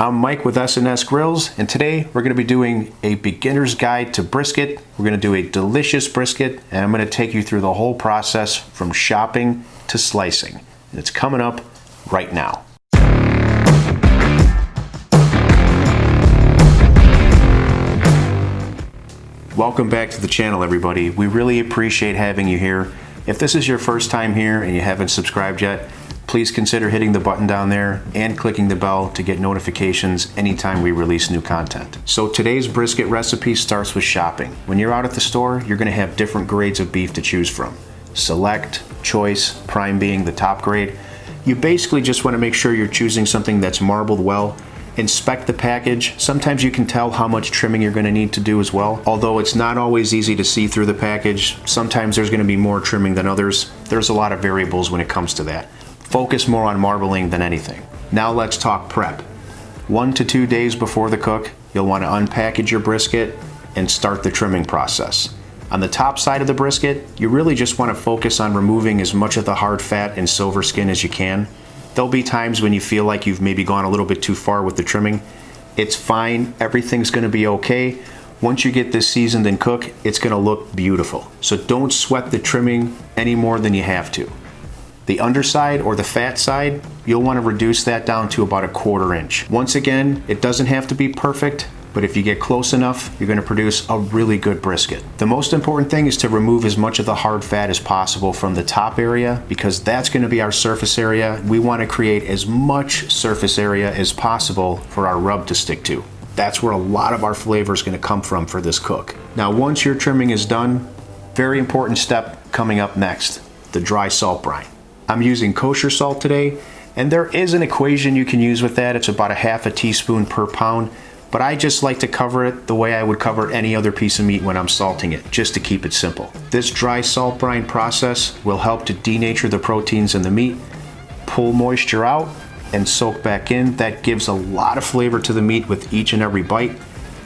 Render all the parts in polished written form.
I'm Mike with S&S Grills, and today we're going to be doing a beginner's guide to brisket. We're going to do a delicious brisket, and I'm going to take you through the whole process from shopping to slicing. And it's coming up right now. Welcome back to the channel, everybody. We really appreciate having you here. If this is your first time here and you haven't subscribed yet, please consider hitting the button down there and clicking the bell to get notifications anytime we release new content. So today's brisket recipe starts with shopping. When you're out at the store, you're gonna have different grades of beef to choose from. Select, choice, prime being the top grade. You basically just wanna make sure you're choosing something that's marbled well. Inspect the package. Sometimes you can tell how much trimming you're gonna need to do as well. Although it's not always easy to see through the package, sometimes there's gonna be more trimming than others. There's a lot of variables when it comes to that. Focus more on marbling than anything. Now let's talk prep. 1 to 2 days before the cook, you'll wanna unpackage your brisket and start the trimming process. On the top side of the brisket, you really just wanna focus on removing as much of the hard fat and silver skin as you can. There'll be times when you feel like you've maybe gone a little bit too far with the trimming. It's fine, everything's gonna be okay. Once you get this seasoned and cooked, it's gonna look beautiful. So don't sweat the trimming any more than you have to. The underside or the fat side, you'll wanna reduce that down to about 1/4 inch. Once again, it doesn't have to be perfect, but if you get close enough, you're gonna produce a really good brisket. The most important thing is to remove as much of the hard fat as possible from the top area, because that's gonna be our surface area. We wanna create as much surface area as possible for our rub to stick to. That's where a lot of our flavor is gonna come from for this cook. Now, once your trimming is done, very important step coming up next, the dry salt brine. I'm using kosher salt today, and there is an equation you can use with that. It's about 1/2 teaspoon per pound. But I just like to cover it the way I would cover any other piece of meat when I'm salting it, just to keep it simple. This dry salt brine process will help to denature the proteins in the meat, pull moisture out, and soak back in. That gives a lot of flavor to the meat with each and every bite.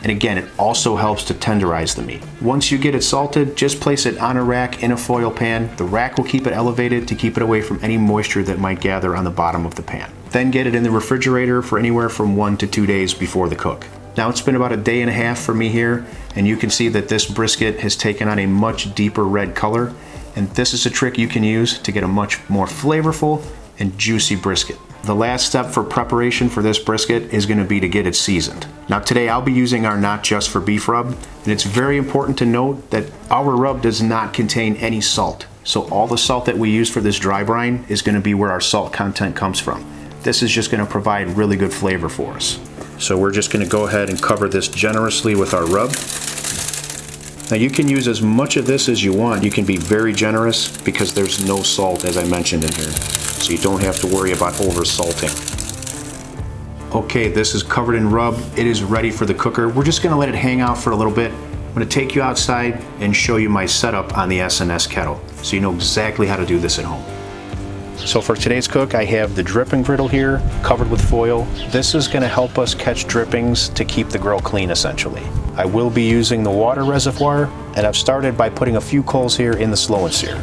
And again, it also helps to tenderize the meat. Once you get it salted, just place it on a rack in a foil pan. The rack will keep it elevated to keep it away from any moisture that might gather on the bottom of the pan. Then get it in the refrigerator for anywhere from 1 to 2 days before the cook. Now it's been about 1.5 days for me here, and you can see that this brisket has taken on a much deeper red color, and this is a trick you can use to get a much more flavorful and juicy brisket. The last step for preparation for this brisket is going to be to get it seasoned. Now today I'll be using our Not Just for Beef rub, and it's very important to note that our rub does not contain any salt. So all the salt that we use for this dry brine is going to be where our salt content comes from. This is just going to provide really good flavor for us. So we're just going to go ahead and cover this generously with our rub. Now you can use as much of this as you want. You can be very generous because there's no salt, as I mentioned in here. So you don't have to worry about over salting. Okay, this is covered in rub. It is ready for the cooker. We're just gonna let it hang out for a little bit. I'm gonna take you outside and show you my setup on the S&S kettle, so you know exactly how to do this at home. So for today's cook, I have the dripping griddle here, covered with foil. This is gonna help us catch drippings to keep the grill clean, essentially. I will be using the water reservoir, and I've started by putting a few coals here in the Slow N Sear.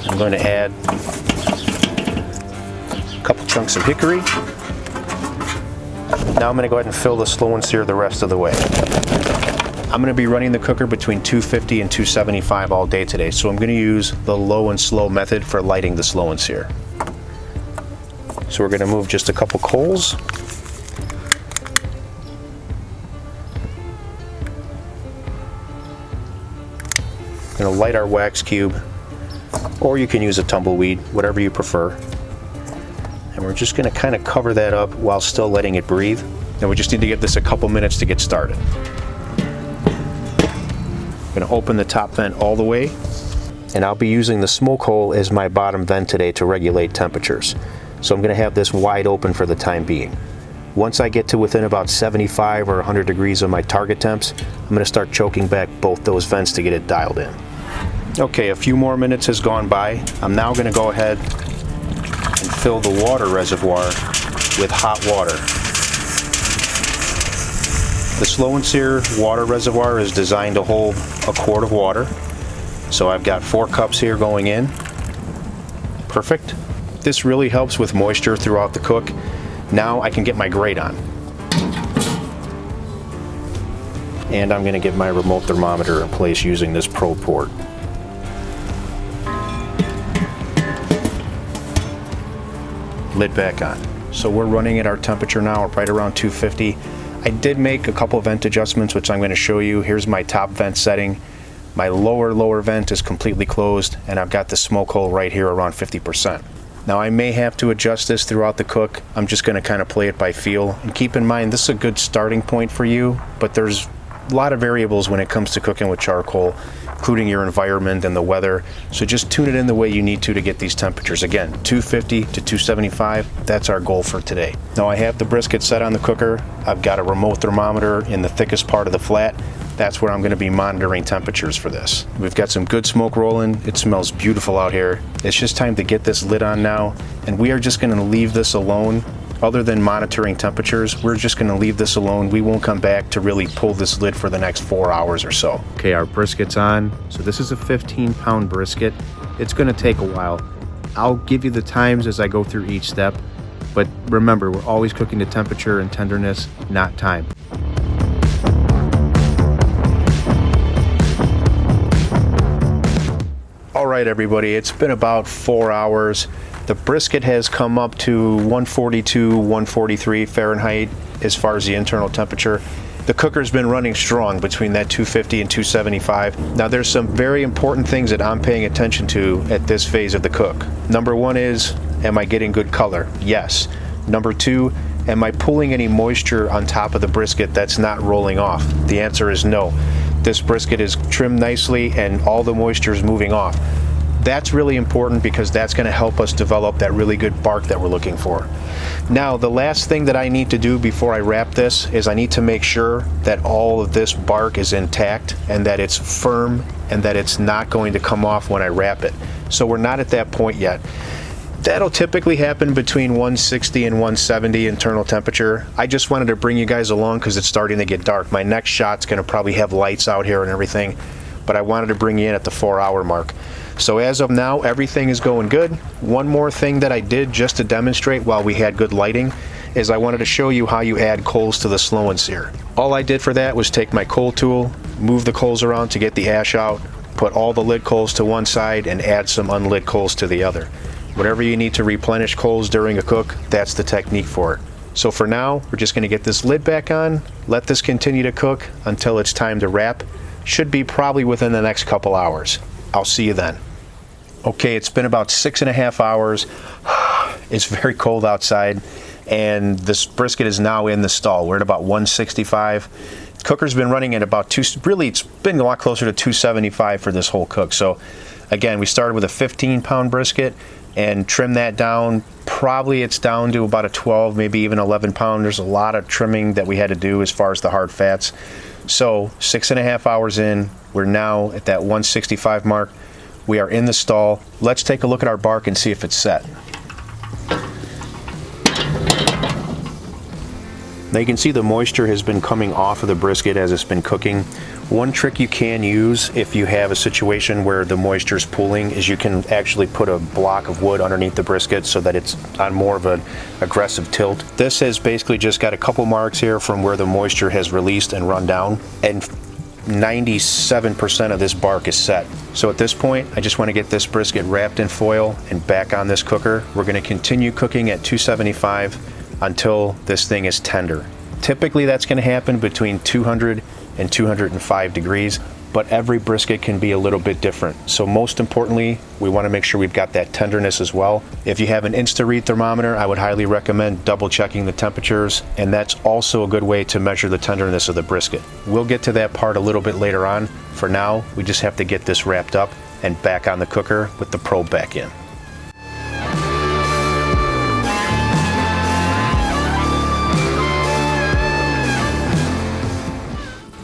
I'm going to add a couple chunks of hickory. Now I'm going to go ahead and fill the Slow N Sear the rest of the way. I'm going to be running the cooker between 250 and 275 all day today, so I'm going to use the low and slow method for lighting the Slow N Sear. So we're going to move just a couple coals. We're going to light our wax cube, or you can use a tumbleweed, whatever you prefer. And we're just going to kind of cover that up while still letting it breathe. And we just need to give this a couple minutes to get started. I'm going to open the top vent all the way, and I'll be using the smoke hole as my bottom vent today to regulate temperatures. So I'm going to have this wide open for the time being. Once I get to within about 75 or 100 degrees of my target temps, I'm going to start choking back both those vents to get it dialed in. Okay, a few more minutes has gone by. I'm now going to go ahead and fill the water reservoir with hot water. The Slow N Sear water reservoir is designed to hold 1 quart of water. So I've got 4 cups here going in. Perfect. This really helps with moisture throughout the cook. Now I can get my grate on. And I'm gonna get my remote thermometer in place using this probe port. Lid back on. So we're running at our temperature now, right around 250. I did make a couple vent adjustments, which I'm gonna show you. Here's my top vent setting. My lower vent is completely closed, and I've got the smoke hole right here around 50%. Now I may have to adjust this throughout the cook. I'm just gonna kind of play it by feel. And keep in mind, this is a good starting point for you, but there's a lot of variables when it comes to cooking with charcoal, including your environment and the weather. So just tune it in the way you need to get these temperatures. Again, 250 to 275, that's our goal for today. Now I have the brisket set on the cooker. I've got a remote thermometer in the thickest part of the flat. That's where I'm gonna be monitoring temperatures for this. We've got some good smoke rolling. It smells beautiful out here. It's just time to get this lid on now, and we are just gonna leave this alone. Other than monitoring temperatures, we're just gonna leave this alone. We won't come back to really pull this lid for the next 4 hours or so. Okay, our brisket's on. So this is a 15-pound brisket. It's gonna take a while. I'll give you the times as I go through each step, but remember, we're always cooking to temperature and tenderness, not time. All right, everybody, it's been about 4 hours. The brisket has come up to 142, 143 Fahrenheit as far as the internal temperature. The cooker's been running strong between that 250 and 275. Now there's some very important things that I'm paying attention to at this phase of the cook. Number one is, am I getting good color? Yes. Number two, am I pulling any moisture on top of the brisket that's not rolling off? The answer is no. This brisket is trimmed nicely and all the moisture is moving off. That's really important because that's going to help us develop that really good bark that we're looking for. Now, the last thing that I need to do before I wrap this is I need to make sure that all of this bark is intact and that it's firm and that it's not going to come off when I wrap it. So we're not at that point yet. That'll typically happen between 160 and 170 internal temperature. I just wanted to bring you guys along because it's starting to get dark. My next shot's going to probably have lights out here and everything, but I wanted to bring you in at the 4-hour mark. So as of now, everything is going good. One more thing that I did just to demonstrate while we had good lighting is I wanted to show you how you add coals to the Slow N Sear. All I did for that was take my coal tool, move the coals around to get the ash out, put all the lit coals to one side and add some unlit coals to the other. Whatever you need to replenish coals during a cook, that's the technique for it. So for now, we're just going to get this lid back on, let this continue to cook until it's time to wrap. Should be probably within the next couple hours. I'll see you then. Okay, it's been about 6.5 hours. It's very cold outside, and this brisket is now in the stall. We're at about 165. The cooker's been running at about really it's been a lot closer to 275 for this whole cook. So again, we started with a 15-pound brisket and trimmed that down. Probably it's down to about a 12, maybe even 11 pound. There's a lot of trimming that we had to do as far as the hard fats. So 6.5 hours in, we're now at that 165 mark. We are in the stall. Let's take a look at our bark and see if it's set. Now you can see the moisture has been coming off of the brisket as it's been cooking. One trick you can use if you have a situation where the moisture is pooling is you can actually put a block of wood underneath the brisket so that it's on more of an aggressive tilt. This has basically just got a couple marks here from where the moisture has released and run down, and 97% of this bark is set. So at this point, I just want to get this brisket wrapped in foil and back on this cooker. We're going to continue cooking at 275 until this thing is tender. Typically that's going to happen between 200 and 205 degrees, but every brisket can be a little bit different. So most importantly, we want to make sure we've got that tenderness as well. If you have an InstaRead thermometer, I would highly recommend double checking the temperatures, and that's also a good way to measure the tenderness of the brisket. We'll get to that part a little bit later on. For now, we just have to get this wrapped up and back on the cooker with the probe back in.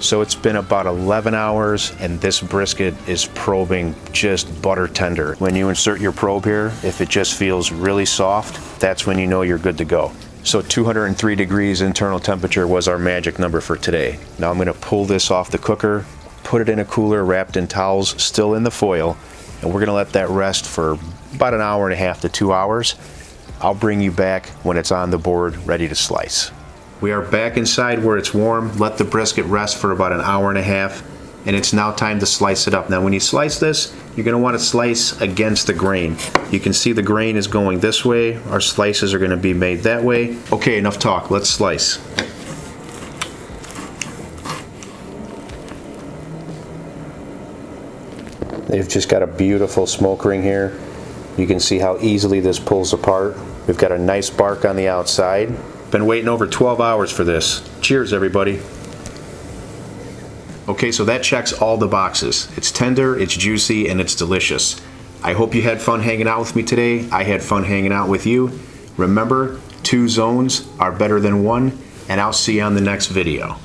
So it's been about 11 hours and this brisket is probing just butter tender. When you insert your probe here, if it just feels really soft, that's when you know you're good to go. So 203 degrees internal temperature was our magic number for today. Now I'm going to pull this off the cooker, put it in a cooler wrapped in towels, still in the foil, and we're going to let that rest for about 1.5 to 2 hours. I'll bring you back when it's on the board ready to slice. We are back inside where it's warm. Let the brisket rest for about an hour and a half, and it's now time to slice it up. Now when you slice this, you're going to want to slice against the grain. You can see the grain is going this way. Our slices are going to be made that way. Okay, enough talk. Let's slice. They've just got a beautiful smoke ring here. You can see how easily this pulls apart. We've got a nice bark on the outside. Been waiting over 12 hours for this. Cheers, everybody. Okay, so that checks all the boxes. It's tender, it's juicy, and it's delicious. I hope you had fun hanging out with me today. I had fun hanging out with you. Remember, 2 zones are better than 1, and I'll see you on the next video.